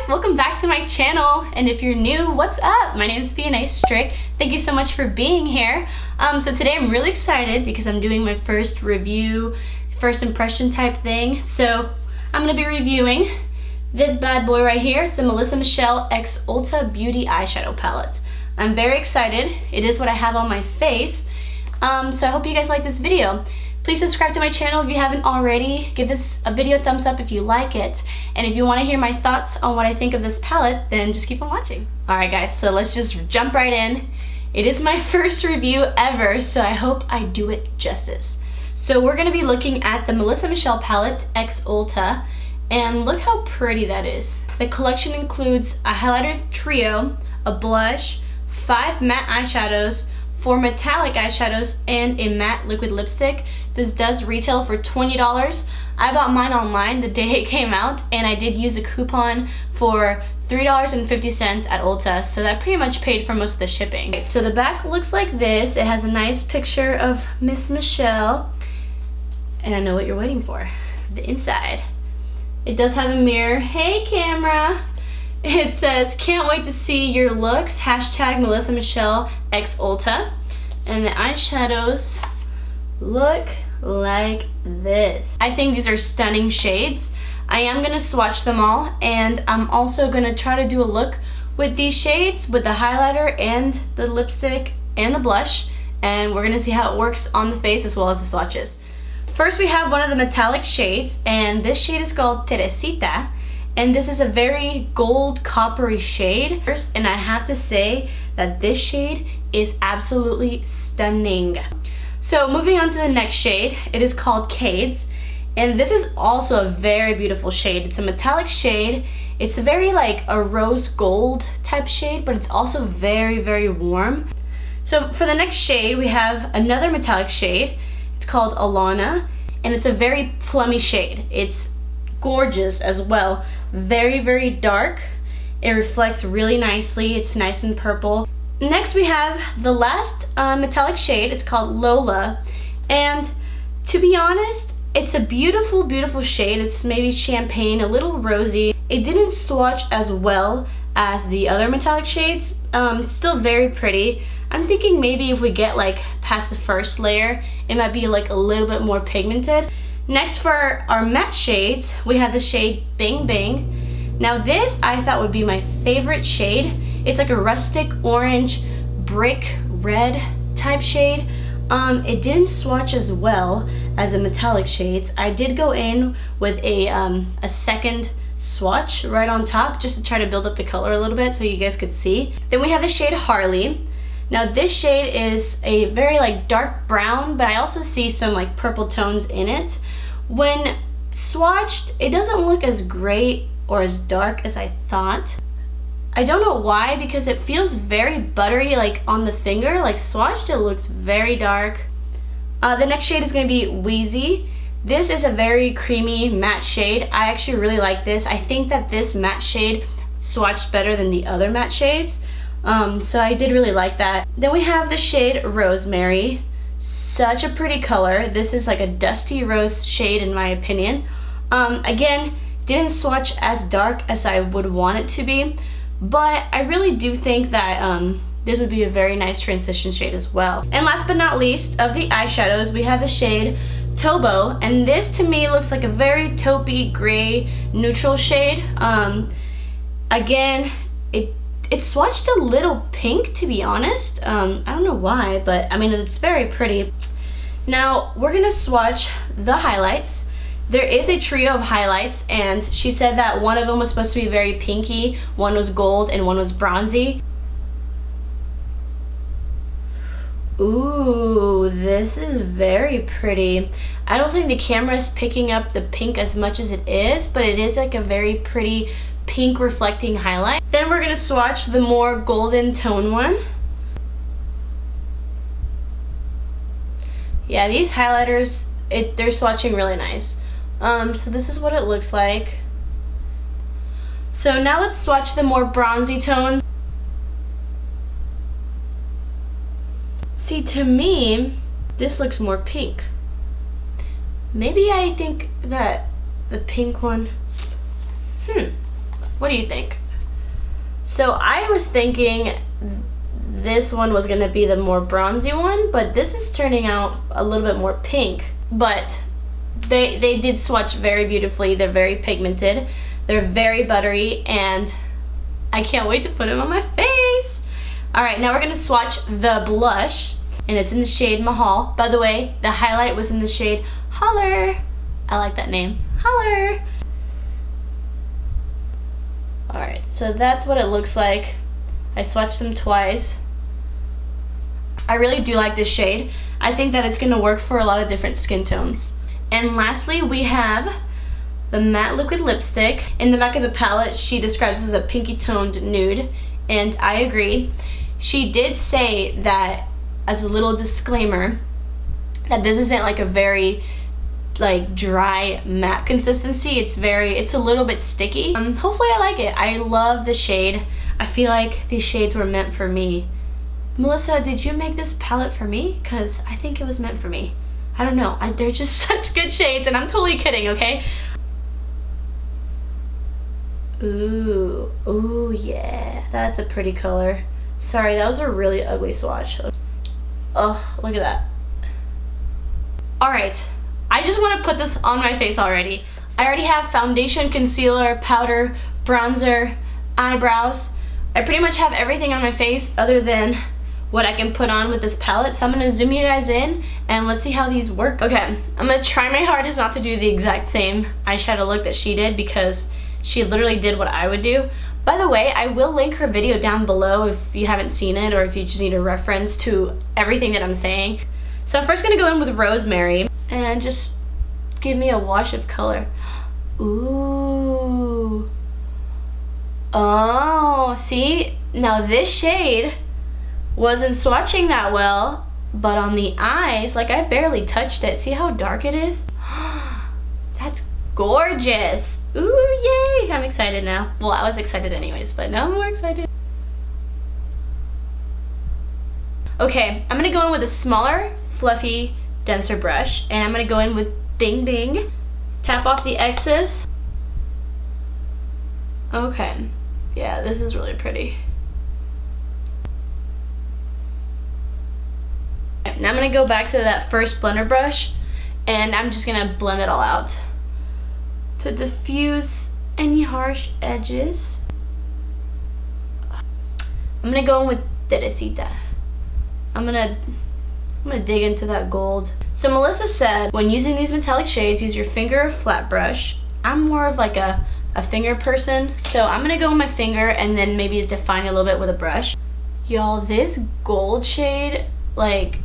guys, welcome back to my channel. And if you're new, what's up? My name is Vianney Strick. Thank you so much for being here. So today I'm really excited because I'm doing my first review, first impression type thing. So I'm gonna be reviewing this bad boy right here. It's a Melisa Michelle X Ulta Beauty Eyeshadow Palette. I'm very excited. It is what I have on my face. So I hope you guys like this video. Please subscribe to my channel if you haven't already. Give this video a thumbs up if you like it. And if you want to hear my thoughts on what I think of this palette, then just keep on watching. Alright guys, so let's just jump right in. It is my first review ever, so I hope I do it justice. So we're going to be looking at the Melisa Michelle palette X Ulta. And look how pretty that is. The collection includes a highlighter trio, a blush, 5 matte eyeshadows, 4 metallic eyeshadows, and a matte liquid lipstick. This does retail for $20. I bought mine online the day it came out, and I did use a coupon for $3.50 at Ulta, so that pretty much paid for most of the shipping. So the back looks like this. It has a nice picture of Miss Michelle, and I know what you're waiting for, the inside. It does have a mirror. Hey camera! It says, can't wait to see your looks, hashtag Melisa Michelle X Ulta. And the eyeshadows look like this. I think these are stunning shades. I am gonna swatch them all, and I'm also gonna try to do a look with these shades, with the highlighter and the lipstick and the blush, and we're gonna see how it works on the face as well as the swatches. First we have one of the metallic shades, and this shade is called Teresita. And this is a very gold coppery shade, and I have to say that this shade is absolutely stunning. So moving on to the next shade, it is called Cades, and this is also a very beautiful shade. It's a metallic shade. It's a very like a rose gold type shade, but it's also very, very warm. So for the next shade, we have another metallic shade. It's called Alana, and it's a very plummy shade. It's gorgeous as well. Very, very dark. It reflects really nicely. It's nice and purple. Next we have the last metallic shade. It's called Lola, and to be honest, it's a beautiful, beautiful shade. It's maybe champagne, a little rosy. It didn't swatch as well as the other metallic shades. It's still very pretty. I'm thinking maybe if we get like past the first layer, it might be like a little bit more pigmented. Next for our matte shades, we have the shade Bing Bing. Now this I thought would be my favorite shade. It's like a rustic orange brick red type shade. It didn't swatch as well as the metallic shades. I did go in with a second swatch right on top just to try to build up the color a little bit so you guys could see. Then we have the shade Harley. Now this shade is a very like dark brown, but I also see some like purple tones in it. When swatched, it doesn't look as great or as dark as I thought. I don't know why, because it feels very buttery like on the finger. Like swatched, it looks very dark. The next shade is going to be Wheezy. This is a very creamy matte shade. I actually really like this. I think that this matte shade swatched better than the other matte shades. So I did really like that. Then we have the shade Rosemary. Such a pretty color. This is like a dusty rose shade in my opinion. Again, didn't swatch as dark as I would want it to be, but I really do think that this would be a very nice transition shade as well. And last but not least, of the eyeshadows, we have the shade Tobo, and this to me looks like a very taupey gray neutral shade. Again, it swatched a little pink, to be honest. I don't know why, but I mean, it's very pretty. Now, we're gonna swatch the highlights. There is a trio of highlights, and she said that one of them was supposed to be very pinky, one was gold, and one was bronzy. Ooh, this is very pretty. I don't think the camera is picking up the pink as much as it is, but it is like a very pretty pink reflecting highlight. Then we're gonna swatch the more golden tone one. Yeah, these highlighters, they're swatching really nice. So this is what it looks like. So now let's swatch the more bronzy tone. See, to me, this looks more pink. Maybe I think that the pink one, What do you think? So I was thinking this one was gonna be the more bronzy one, but this is turning out a little bit more pink. But they did swatch very beautifully. They're very pigmented. They're very buttery, and I can't wait to put them on my face. All right, now we're gonna swatch the blush, and it's in the shade Mahal. By the way, the highlight was in the shade Holler. I like that name, Holler. All right, so that's what it looks like. I swatched them twice. I really do like this shade. I think that it's gonna work for a lot of different skin tones. And lastly, we have the matte liquid lipstick. In the back of the palette, she describes this as a pinky toned nude, and I agree. She did say that, as a little disclaimer, that this isn't like a very like dry matte consistency. It's a little bit sticky. Hopefully I like it. I love the shade. I feel like these shades were meant for me. Melissa, did you make this palette for me? Because I think it was meant for me. I don't know. They're just such good shades, and I'm totally kidding, okay? Ooh, ooh, yeah. That's a pretty color. Sorry, that was a really ugly swatch. Oh, look at that. All right, I just want to put this on my face already. I already have foundation, concealer, powder, bronzer, eyebrows. I pretty much have everything on my face other than what I can put on with this palette. So I'm gonna zoom you guys in and let's see how these work. Okay, I'm gonna try my hardest not to do the exact same eyeshadow look that she did, because she literally did what I would do. By the way, I will link her video down below if you haven't seen it, or if you just need a reference to everything that I'm saying. So I'm first gonna go in with Rosemary and just give me a wash of color. Ooh. Oh, see? Now this shade wasn't swatching that well, but on the eyes, like, I barely touched it. See how dark it is? That's gorgeous. Ooh, yay. I'm excited now. Well, I was excited anyways, but now I'm more excited. Okay, I'm gonna go in with a smaller, fluffy, denser brush, and I'm gonna go in with Bing Bing. Tap off the excess. Okay, yeah, this is really pretty. Now I'm gonna go back to that first blender brush, and I'm just gonna blend it all out to diffuse any harsh edges. I'm gonna go in with Teresita. I'm gonna dig into that gold. So Melissa said, when using these metallic shades, use your finger or flat brush. I'm more of like a finger person, so I'm gonna go with my finger and then maybe define a little bit with a brush. Y'all, this gold shade, like,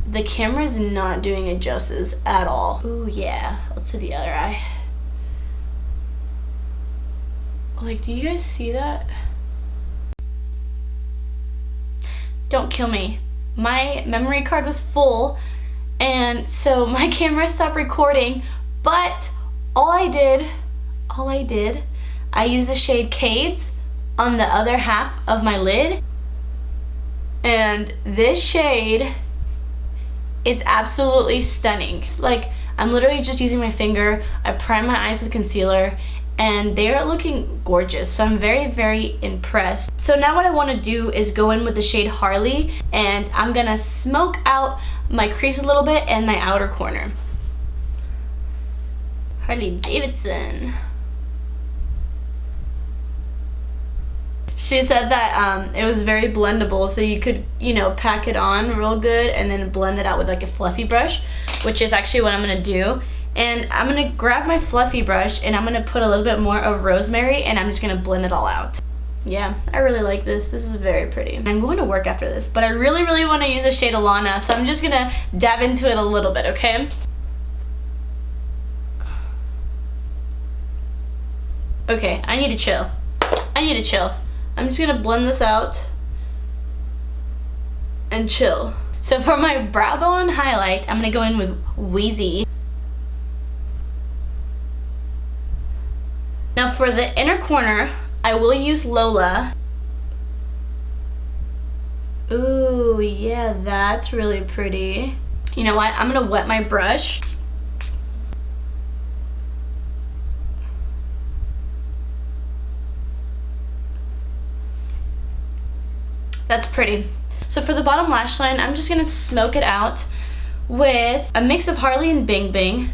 the camera's not doing it justice at all. Ooh, yeah. Let's do the other eye. Like, do you guys see that? Don't kill me. My memory card was full, and so my camera stopped recording, but I used the shade Cades on the other half of my lid, and this shade is absolutely stunning. Like, I'm literally just using my finger. I prime my eyes with concealer, and they're looking gorgeous, so I'm very, very impressed. So now what I want to do is go in with the shade Harley, and I'm gonna smoke out my crease a little bit and my outer corner. Harley Davidson. She said that it was very blendable, so you could, you know, pack it on real good and then blend it out with like a fluffy brush, which is actually what I'm gonna do. And I'm gonna grab my fluffy brush and I'm gonna put a little bit more of Rosemary, and I'm just gonna blend it all out. Yeah, I really like this. This is very pretty. I'm going to work after this, but I really, really want to use the shade Alana, so I'm just gonna dab into it a little bit, okay? Okay, I need to chill. I'm just gonna blend this out and chill. So for my brow bone highlight, I'm gonna go in with Wheezy. Now for the inner corner, I will use Lola. Ooh, yeah, that's really pretty. You know what? I'm gonna wet my brush. That's pretty. So for the bottom lash line, I'm just gonna smoke it out with a mix of Harley and Bing Bing.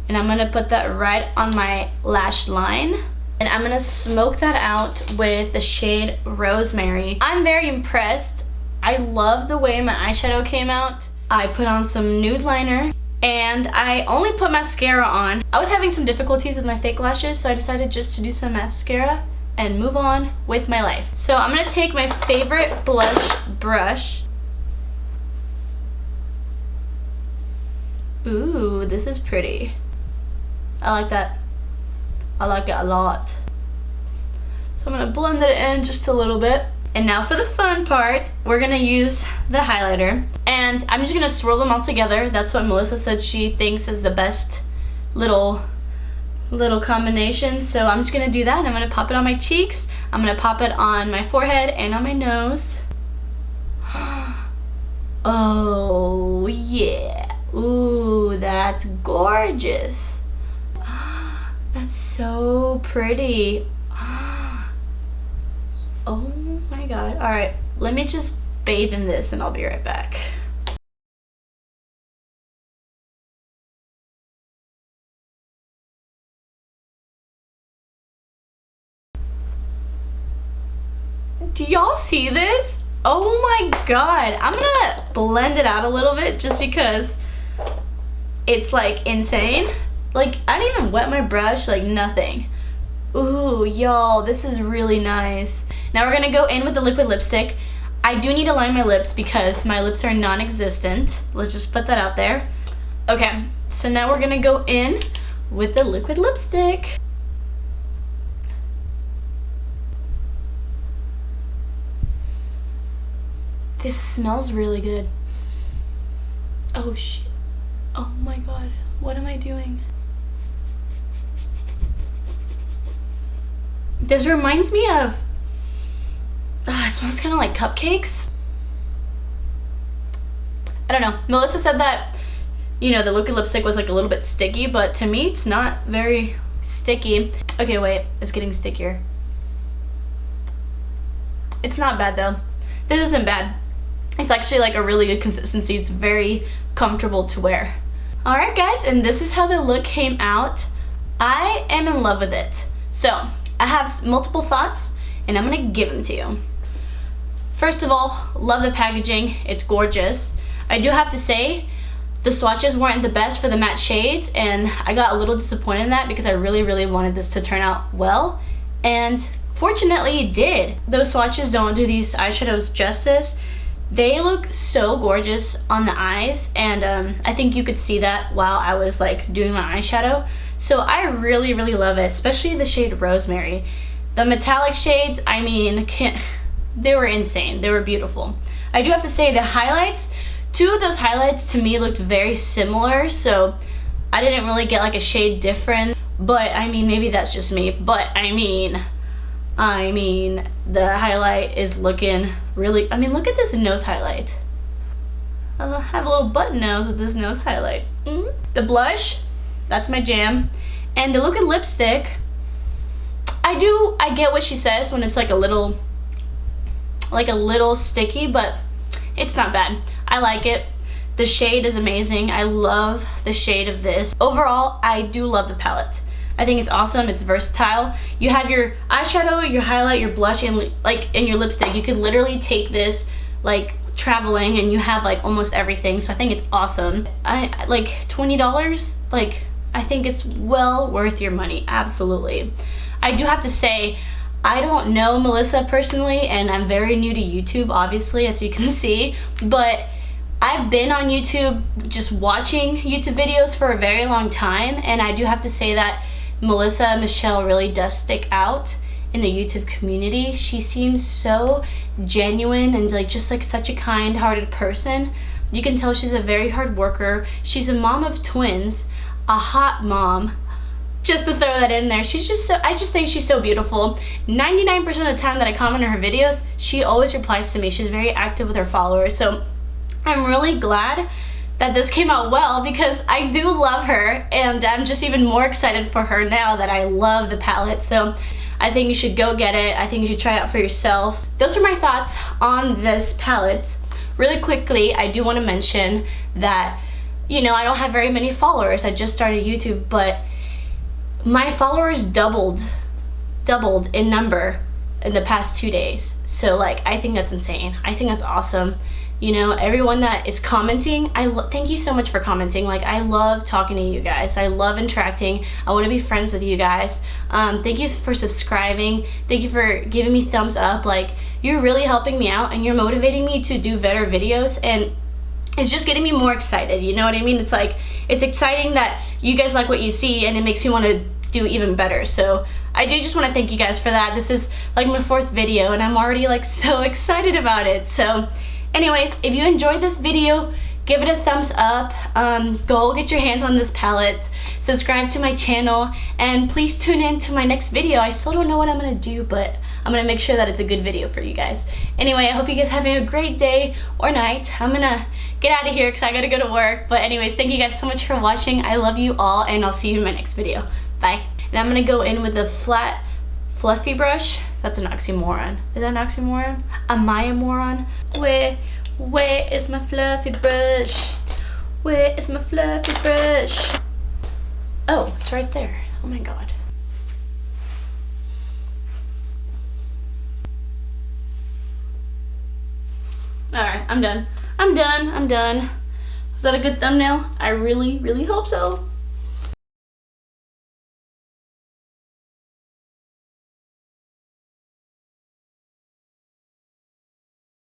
And I'm gonna put that right on my lash line. And I'm gonna smoke that out with the shade Rosemary. I'm very impressed. I love the way my eyeshadow came out. I put on some nude liner and I only put mascara on. I was having some difficulties with my fake lashes, so I decided just to do some mascara and move on with my life. So I'm gonna take my favorite blush brush. Ooh, this is pretty. I like that. I like it a lot. So I'm gonna blend it in just a little bit. And now for the fun part, we're gonna use the highlighter. And I'm just gonna swirl them all together. That's what Melissa said she thinks is the best little combination. So I'm just gonna do that, and I'm gonna pop it on my cheeks. I'm gonna pop it on my forehead and on my nose. Oh yeah. Ooh, that's gorgeous. That's so pretty. Oh my god. Alright, let me just bathe in this and I'll be right back. Do y'all see this? Oh my god. I'm gonna blend it out a little bit just because it's like insane. Like, I didn't even wet my brush, like nothing. Ooh, y'all, this is really nice. Now we're gonna go in with the liquid lipstick. I do need to line my lips because my lips are non-existent. Let's just put that out there. Okay, so now we're gonna go in with the liquid lipstick. This smells really good. Oh shit. Oh my god, what am I doing? This reminds me of, it smells kind of like cupcakes. I don't know. Melissa said that, you know, the liquid lipstick was like a little bit sticky, but to me it's not very sticky. Okay, wait, it's getting stickier. It's not bad though. This isn't bad. It's actually like a really good consistency. It's very comfortable to wear. Alright guys, and this is how the look came out. I am in love with it. So, I have multiple thoughts and I'm gonna give them to you. First of all, love the packaging. It's gorgeous. I do have to say, the swatches weren't the best for the matte shades, and I got a little disappointed in that because I really, really wanted this to turn out well. And fortunately it did. Those swatches don't do these eyeshadows justice. They look so gorgeous on the eyes, and I think you could see that while I was like doing my eyeshadow. So I really, really love it, especially the shade Rosemary. The metallic shades, I mean, they were insane. They were beautiful. I do have to say the highlights, two of those highlights to me looked very similar, so I didn't really get like a shade different. But I mean, maybe that's just me, but I mean, the highlight is looking really, I mean, look at this nose highlight. I have a little button nose with this nose highlight. The blush, that's my jam. And the liquid lipstick, I get what she says when it's like a little sticky, but it's not bad. I like it. The shade is amazing. I love the shade of this. Overall, I do love the palette. I think it's awesome. It's versatile. You have your eyeshadow, your highlight, your blush, and like in your lipstick. You could literally take this like traveling and you have like almost everything. So I think it's awesome. I like $20. Like, I think it's well worth your money. Absolutely. I do have to say, I don't know Melissa personally, and I'm very new to YouTube, obviously, as you can see, but I've been on YouTube just watching YouTube videos for a very long time, and I do have to say that Melissa Michelle really does stick out in the YouTube community. She seems so genuine and like just like such a kind-hearted person. You can tell she's a very hard worker. She's a mom of twins, a hot mom. Just to throw that in there, she's just so, I just think she's so beautiful. 99% of the time that I comment on her videos, she always replies to me. She's very active with her followers, so I'm really glad that this came out well because I do love her, and I'm just even more excited for her now that I love the palette. So I think you should go get it. I think you should try it out for yourself. Those are my thoughts on this palette. Really quickly, I do want to mention that, you know, I don't have very many followers. I just started YouTube, but my followers doubled in number in the past 2 days. So like, I think that's insane. I think that's awesome. You know, everyone that is commenting, thank you so much for commenting. Like, I love talking to you guys. I love interacting. I want to be friends with you guys. Thank you for subscribing. Thank you for giving me thumbs up. Like, you're really helping me out and you're motivating me to do better videos, and it's just getting me more excited. You know what I mean? It's like, it's exciting that you guys like what you see, and it makes me want to do even better. So I do just want to thank you guys for that. This is like my 4th video and I'm already like so excited about it. So anyways, if you enjoyed this video, give it a thumbs up. Go get your hands on this palette, subscribe to my channel, and please tune in to my next video. I still don't know what I'm gonna do, but I'm gonna make sure that it's a good video for you guys. Anyway, I hope you guys are having a great day or night. I'm gonna get out of here because I gotta go to work. But anyways, thank you guys so much for watching. I love you all, and I'll see you in my next video. Bye. And I'm gonna go in with a flat, fluffy brush. That's an oxymoron. Is that an oxymoron? Am I a moron? Where is my fluffy brush? Where is my fluffy brush? Oh, it's right there. Oh my god. Alright, I'm done. I'm done. Was that a good thumbnail? I really, really hope so.